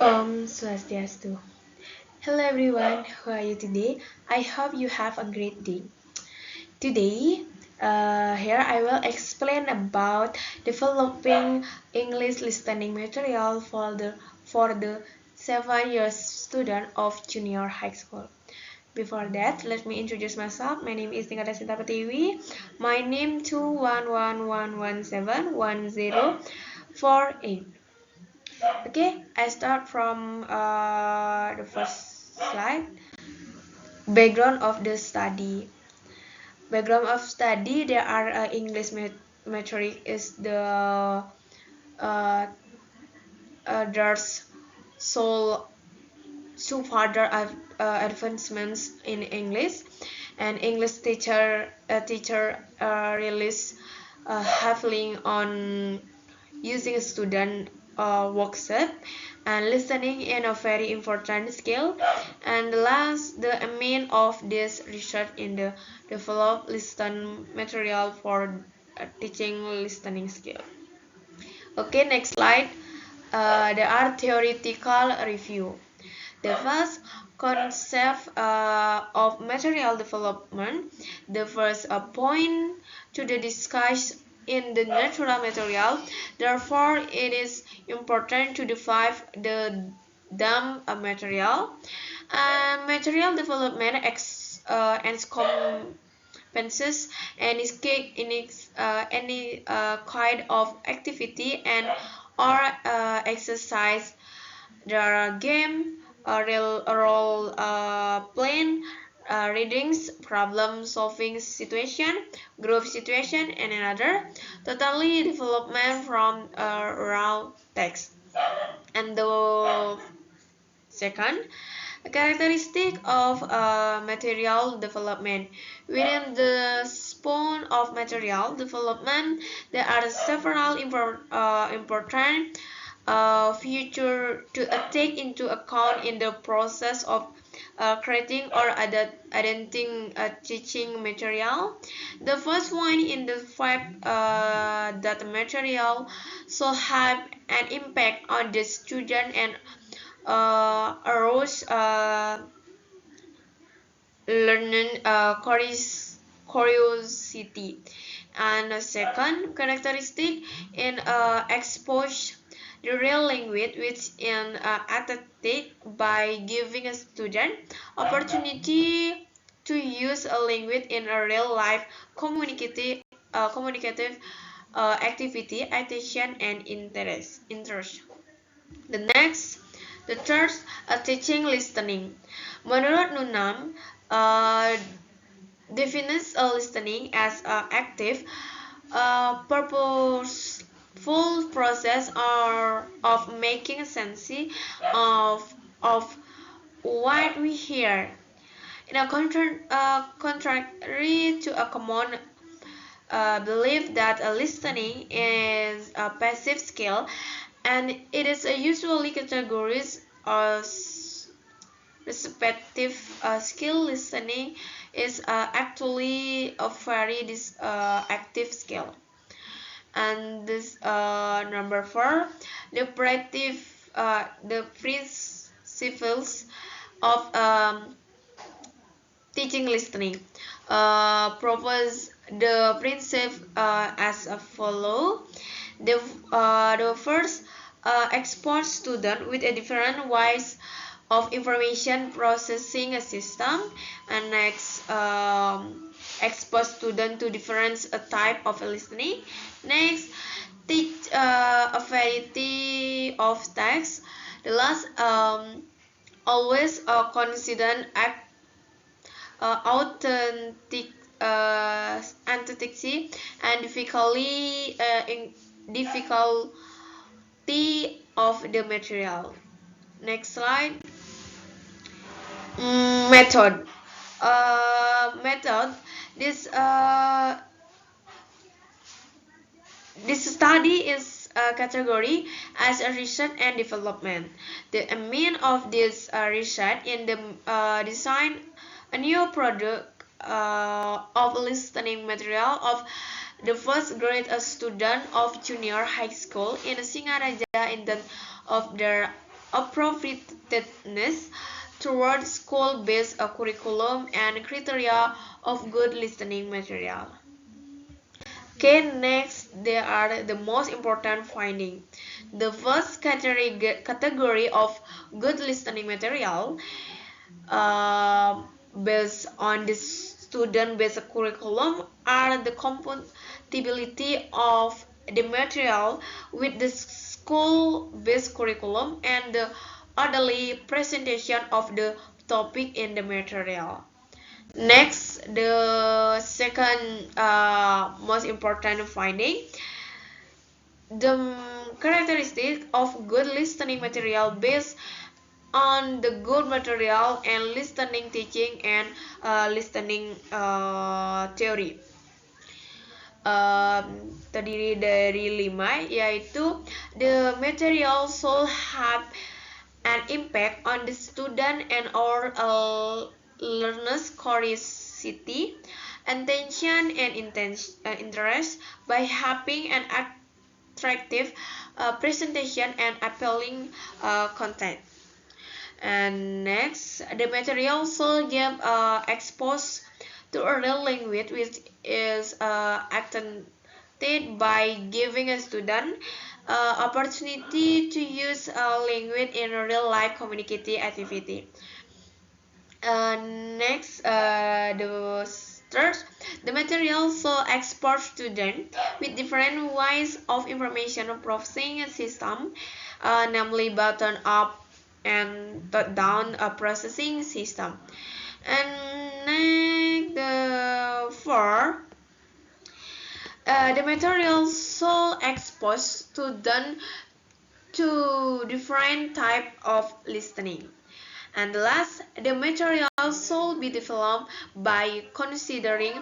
Om Swastiastu. Hello everyone, how are you today? I hope you have a great day. Today, here I will explain about developing English listening material for the 7 years student of junior high school. Before that, let me introduce myself. My name is Tingkata Sinta Pertiwi. My name 211111048. Okay, I start from the first slide. Background of the study. Background of study, there are English metric is the there's so further advancements in English, and English teacher release heavily on using student workshop and listening in a very important skill. And last, the aim of this research in the develop listen material for teaching listening skill. Okay, next slide. There are theoretical review. The first concept of material development. The first point to the discuss in the natural material. Therefore, it is important to define the dumb material. Material development encompasses any kind of activity and or exercise. There are game, real role playing, readings, problem solving situation, group situation, and another. Totally development from raw text. And the second, a characteristic of material development. Within the span of material development, there are several important features to take into account in the process of creating or adapting teaching material. The first one in the fact that material so have an impact on the student and arouse learning curiosity. And the second characteristic in expose the real language which in aesthetic by giving a student opportunity to use a language in a real life communicative activity, attention and interest. The next, the third, teaching listening. Menurut Nunam, defines listening as active, purposeful process of making sense of what we hear. In a contrary to a common belief that listening is a passive skill, and it is usually categorized as respective skill. Listening is actually a very active skill. And this number 4, the principles of teaching listening. Propose the principle as follow. The first, expose student with a different ways of information processing a system, and next, expose student to different type of listening. Next, teach a variety of texts. The last, always consider authenticity and difficulty of the material. Next slide. Method. Method. This this study is category as a research and development. The aim of this research in the design a new product of listening material of the first grade student of junior high school in Singaraja in the of their appropriateness toward school-based curriculum and criteria of good listening material. Okay, next there are the most important finding. The first category of good listening material based on the student-based curriculum are the compatibility of the material with the school-based curriculum and the orderly presentation of the topic in the material. Next, the second most important finding, the characteristic of good listening material based on the good material and listening teaching and listening theory. Terdiri dari 5, yaitu the material should have an impact on the student and or learner's curiosity, attention, and interest by having an attractive presentation and appealing content. And next, the material should give expose to a real language which is accented by giving a student opportunity to use language in a real life communicative activity. Next, the third, the material should expose students with different ways of information processing system, namely bottom up and top down processing system. And next, the fourth, the material should expose students to different type of listening. And last, the material should be developed by considering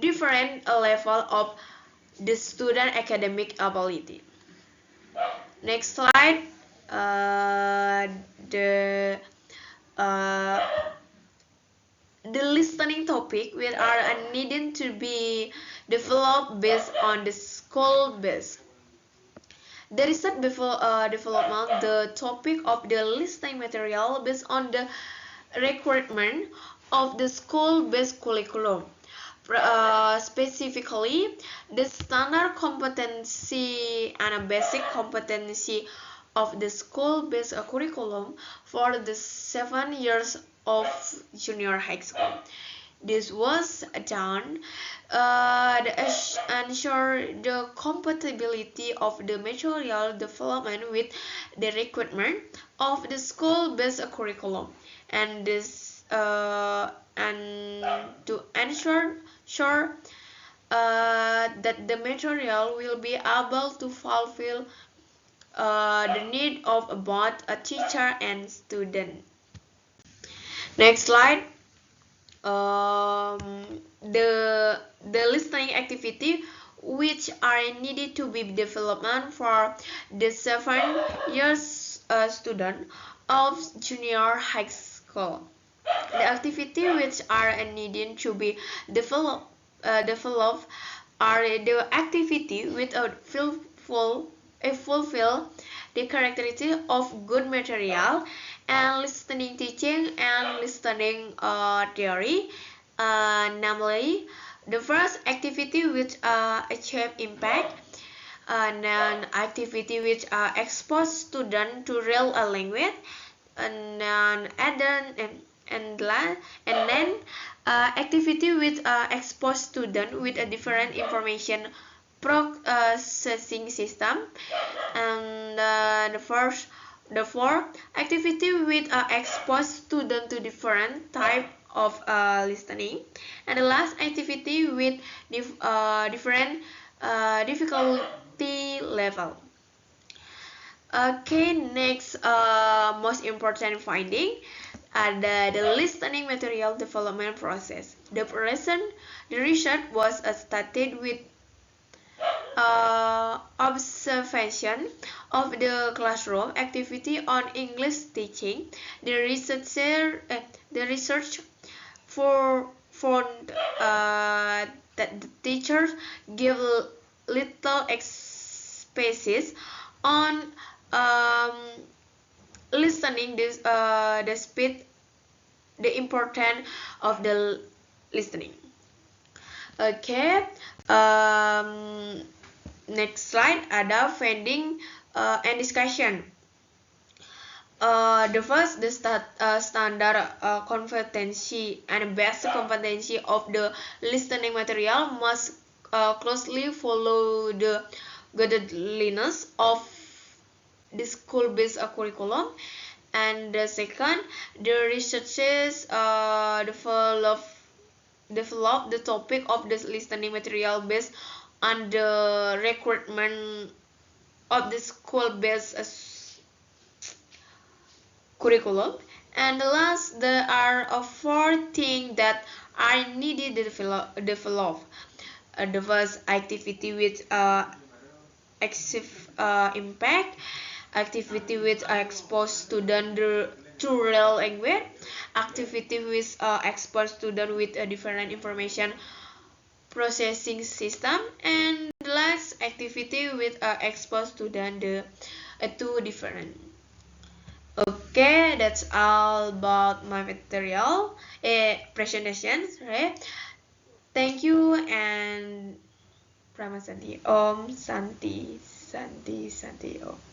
different level of the student academic ability. Next slide. The listening topic which are needed to be developed based on the school base. The research development the topic of the listening material based on the requirement of the school-based curriculum. Specifically, the standard competency and a basic competency of the school-based curriculum for the 7 years of junior high school. This was done to ensure the compatibility of the material development with the requirement of the school-based curriculum, and to ensure that the material will be able to fulfill the need of both a teacher and student. Next slide. The listening activity which are needed to be developed for the 7 years student of junior high school. The activity which are needed to be developed are the activity which fulfill the characteristic of good material and listening teaching and listening theory, namely the first activity which achieve impact, and an activity which expose student to real language, and then activity which expose student with a different information processing system, and the fourth activity with expose student to different type of listening, and the last activity with different difficulty level. Okay, next most important finding ada the listening material development process. The research was started with observation of the classroom activity on English teaching. The research found that the teachers give little emphasis on listening, the speed, the importance of the listening. Okay, next slide ada finding and discussion. The first, the standard competency and best competency of the listening material must closely follow the guidelines of the school-based curriculum. And the second, the researchers develop the topic of the listening material based on the requirement of the school-based curriculum. And the last, there are four things that are needed to develop. The first, activity with active impact, activity with expose student to real language, activity with expose student with a different information processing system, and the last, activity with expose student to different. Okay, that's all about my material presentation. Right? Thank you and Pramasanti. Om Santi Santi Santi Om.